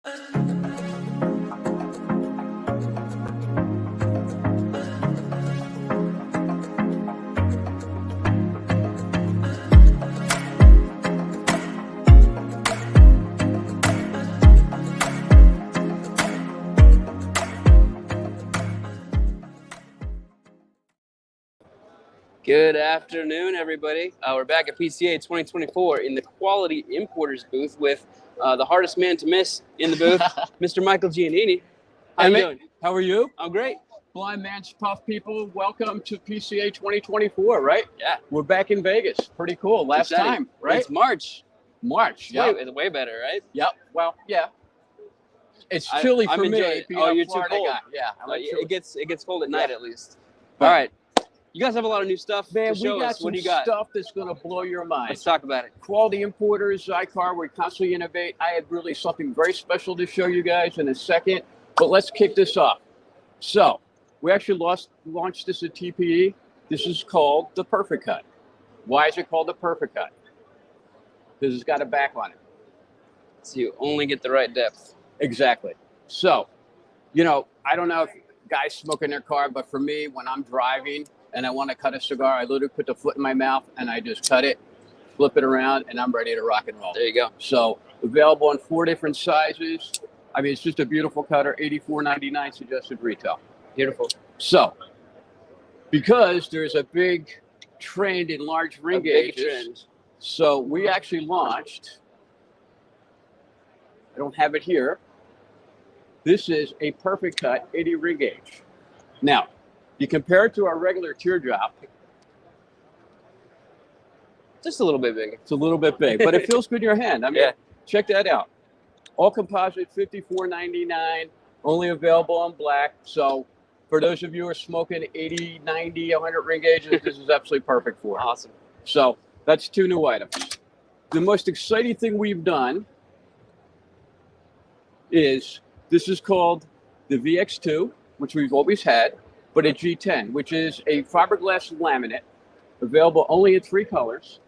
Good afternoon, everybody. We're back at PCA 2024 in the Quality Importers booth with the hardest man to miss in the booth, Mr. Michael Giannini. How you doing? How are you? I'm great. Blind Man's Puff people, welcome to PCA 2024, right? Yeah. We're back in Vegas. Pretty cool. Last time, right? It's March. March, yeah. It's way better, right? Yep. Well, yeah. It's chilly for me. Oh, you're too cold. Guy. Yeah. It gets cold at night at least. All right. You guys have a lot of new stuff to show us. What do you got? Stuff that's going to blow your mind. Let's talk about it. Quality Importers, Zycar, we constantly innovate. I have really something very special to show you guys in a second, but let's kick this off. So, we actually launched this at TPE. This is called the Perfect Cut. Why is it called the Perfect Cut? Because it's got a back on it. So you only get the right depth. Exactly. So, I don't know if guys smoke in their car, but for me, when I'm driving and I want to cut a cigar, I literally put the foot in my mouth and I just cut it, flip it around, and I'm ready to rock and roll. There you go. So available in 4 different sizes. I mean, it's just a beautiful cutter, $84.99 suggested retail. Beautiful. So because there's a big trend in large ring gauges, so we actually launched, I don't have it here, this is a Perfect Cut 80 ring gauge. Now, you compare it to our regular teardrop. Just a little bit bigger. It's a little bit big, but it feels good in your hand. I mean, Check that out. All composite, $54.99, only available in black. So for those of you who are smoking 80, 90, 100 ring gauges, this is absolutely perfect for it. Awesome. So that's 2 new items. The most exciting thing we've done is this is called the VX2, which we've always had, but a G10, which is a fiberglass laminate, available only in 3 colors,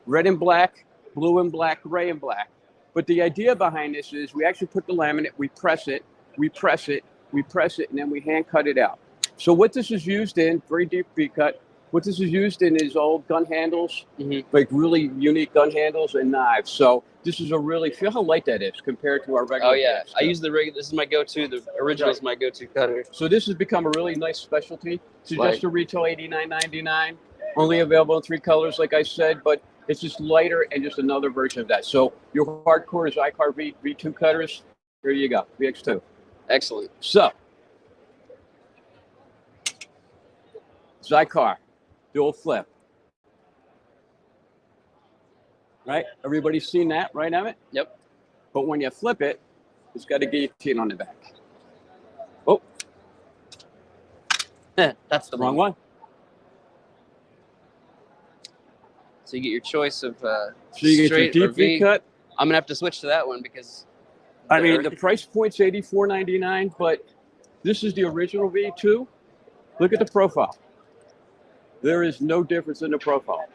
red and black, blue and black, gray and black. But the idea behind this is we actually put the laminate, we press it, and then we hand cut it out. So what this is used in, very deep V-cut, what this is used in is old gun handles, like really unique gun handles and knives. So this is feel how light that is compared to our regular. Oh yeah, I use the regular, this is my go-to, the original is my go-to cutter. So this has become a really nice specialty. Suggested retail $89.99, only available in 3 colors, like I said, but it's just lighter and just another version of that. So your hardcore Zycar V2 cutters, here you go, VX2. Excellent. So, Zycar, dual flip. Right? Everybody's seen that, right, Emmett? Yep. But when you flip it, it's got a guillotine on the back. Oh. That's the wrong one. So you get your choice of so you get your deep V cut. I'm gonna have to switch to that one because I mean the price point's $84.99, but this is the original V2. Look at the profile. There is no difference in the profile.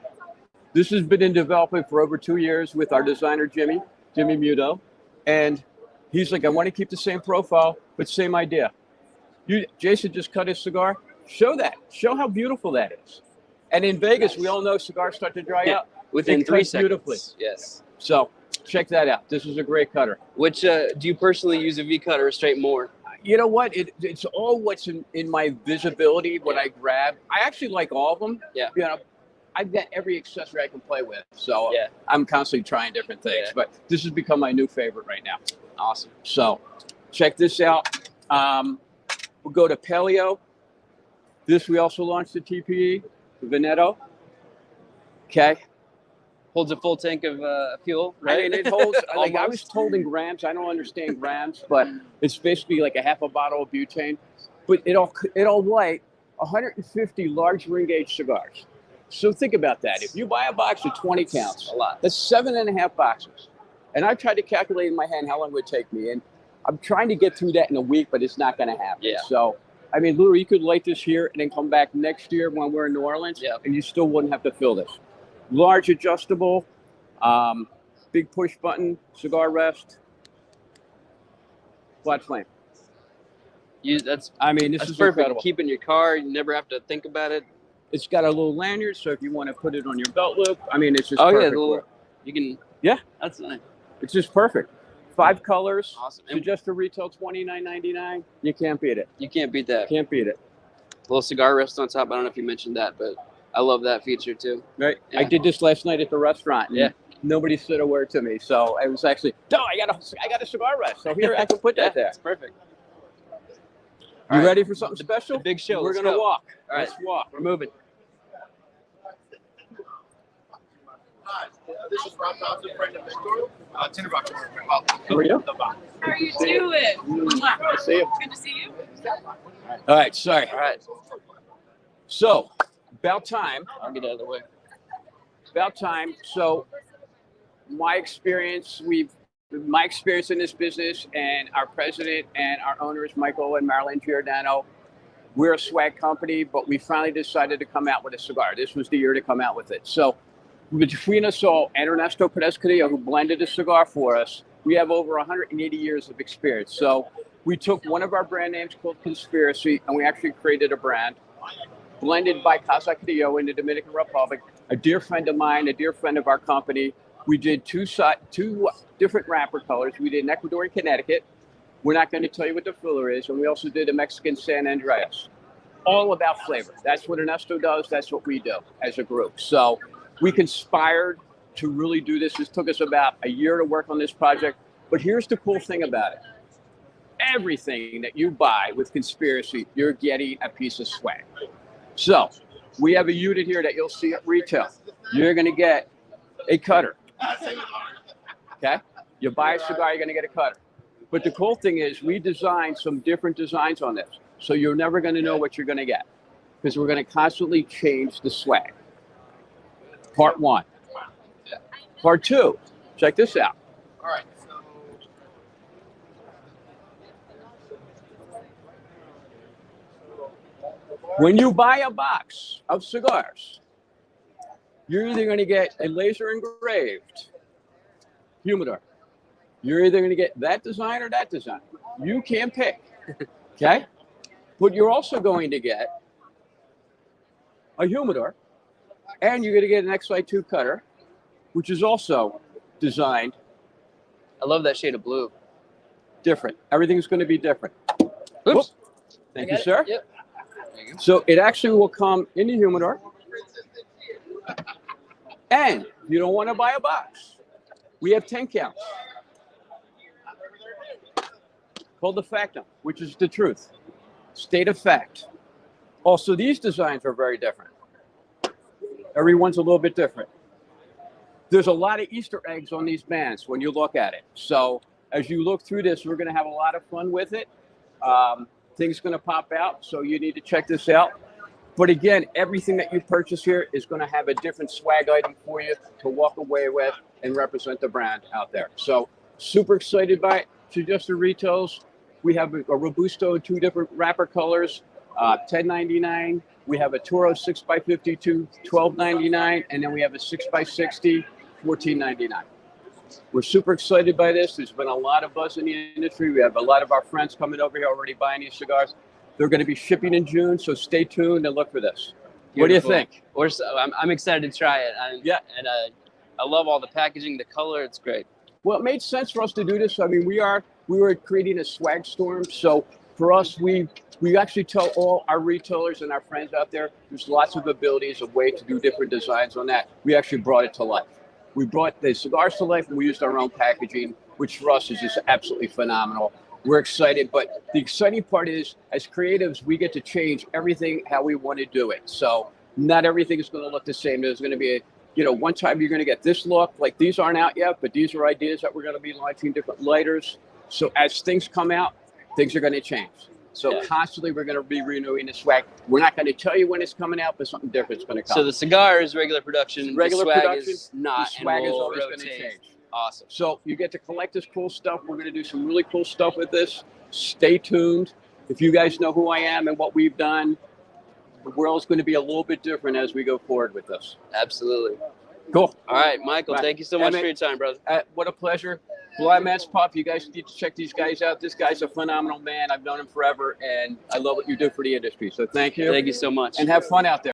This has been in development for over 2 years with our designer Jimmy Muto, and he's like, I want to keep the same profile, but same idea. Jason just cut his cigar. Show that. Show how beautiful that is. And in Vegas, we all know cigars start to dry out within 3 seconds. Beautifully. Yes. So check that out. This is a great cutter. Which do you personally use, a V cut or a straight more? You know what? It's all what's in my visibility, what I grab. I actually like all of them. Yeah. I've got every accessory I can play with. So I'm constantly trying different things. But this has become my new favorite right now. Awesome. So check this out. We'll go to Paleo. This we also launched at TPE. Veneto. Okay. Holds a full tank of fuel, right? I mean, it holds, like I was told in grams, I don't understand grams, but it's basically like a half a bottle of butane. But it'll light 150 large ring gauge cigars. So think about that. If you buy a box of 20 counts, a lot. That's 7.5 boxes. And I tried to calculate in my hand how long it would take me. And I'm trying to get through that in a week, but it's not going to happen. Yeah. So, I mean, literally, you could light this here and then come back next year when we're in New Orleans, and you still wouldn't have to fill this. Large adjustable, big push button, cigar rest. Flat flame. That's I mean, this that's is perfect. incredible. Keep in your car. You never have to think about it. It's got a little lanyard, so if you want to put it on your belt loop, I mean, it's just Oh yeah, perfect the for little, it. you can. Yeah. That's nice. It's just perfect. 5 colors. Awesome. So And just to retail $29.99. You can't beat it. you can't beat that. Can't beat it. Little cigar rest on top. I don't know if you mentioned that, but I love that feature too. Right. Yeah. I did this last night at the restaurant. And Yeah. Nobody said a word to me, so it was actually, no, I got a cigar rest. So here I can put that there. It's perfect. You All right. ready for something special? The big show. We're Let's gonna go. walk. All right. Let's walk. We're moving. Hi, this is Rob Thompson, friend of Victor. Tinderbox. How are you? How are you doing? Nice to see you. Good to see you. All right, sorry. All right. So, about time. I'll get out of the way. About time. So, my experience in this business, and our president and our owners, Michael and Marilyn Giordano, we're a swag company, but we finally decided to come out with a cigar. This was the year to come out with it. So, between us all and Ernesto Perez Carrillo, who blended the cigar for us, we have over 180 years of experience. So, we took one of our brand names called Conspiracy, and we actually created a brand blended by Casa Carrillo in the Dominican Republic, a dear friend of mine, a dear friend of our company. We did two different wrapper colors. We did an Ecuadorian Connecticut. We're not going to tell you what the filler is. And we also did a Mexican San Andreas. All about flavor. That's what Ernesto does. That's what we do as a group. So we conspired to really do this. This took us about a year to work on this project. But here's the cool thing about it. Everything that you buy with Conspiracy, you're getting a piece of swag. So we have a unit here that you'll see at retail. You're going to get a cutter. Okay? You buy a cigar, you're going to get a cutter. But the cool thing is we designed some different designs on this. So you're never going to know what you're going to get because we're going to constantly change the swag. Part 1. Part 2, check this out. All right. When you buy a box of cigars, you're either going to get a laser engraved humidor. You're either going to get that design or that design. You can pick. Okay? But you're also going to get a humidor, and you're going to get an XY2 cutter, which is also designed I love that shade of blue. different. Everything's going to be different. Oops. Thank I you, got it. sir. Yep. There you go. So it actually will come in the humidor. And you don't want to buy a box. We have 10 counts. Called the Factum, which is the truth. State of fact. Also, these designs are very different. Everyone's a little bit different. There's a lot of Easter eggs on these bands when you look at it. So as you look through this, we're going to have a lot of fun with it. Things going to pop out, so you need to check this out. But again, everything that you purchase here is going to have a different swag item for you to walk away with and represent the brand out there. So super excited by it. Suggested retails. We have a Robusto in 2 different wrapper colors, $10.99. We have a Toro 6x52, $12.99, and then we have a 6x60, $14.99. We're super excited by this. There's been a lot of buzz in the industry. We have a lot of our friends coming over here already buying these cigars. They're going to be shipping in June, so stay tuned and look for this. What do you Beautiful. think? I'm excited to try it. Yeah. And I love all the packaging, the color. It's great. Well, it made sense for us to do this. I mean, we were creating a swag storm. So for us, we actually tell all our retailers and our friends out there, there's lots of abilities, a way to do different designs on that. We actually brought it to life. We brought the cigars to life, and we used our own packaging, which for us is just absolutely phenomenal. We're excited, but the exciting part is, as creatives, we get to change everything how we want to do it. So not everything is going to look the same. There's going to be one time you're going to get this look, like these aren't out yet, but these are ideas that we're going to be launching, different lighters. So as things come out, things are going to change. So constantly we're going to be renewing the swag. We're not going to tell you when it's coming out, but something different is going to come. So the cigar is regular production. Regular the swag production, is not. the swag and is we'll always going to rotate. change. Awesome. So you get to collect this cool stuff. We're going to do some really cool stuff with this. Stay tuned. If you guys know who I am and what we've done, the world's going to be a little bit different as we go forward with this. Absolutely. Cool. All right, Michael, Right. thank you so much Emmett, for your time, brother. What a pleasure. Blind Man's Pup, you guys need to check these guys out. This guy's a phenomenal man. I've known him forever, and I love what you do for the industry. So thank you. Thank you so much. And have fun out there.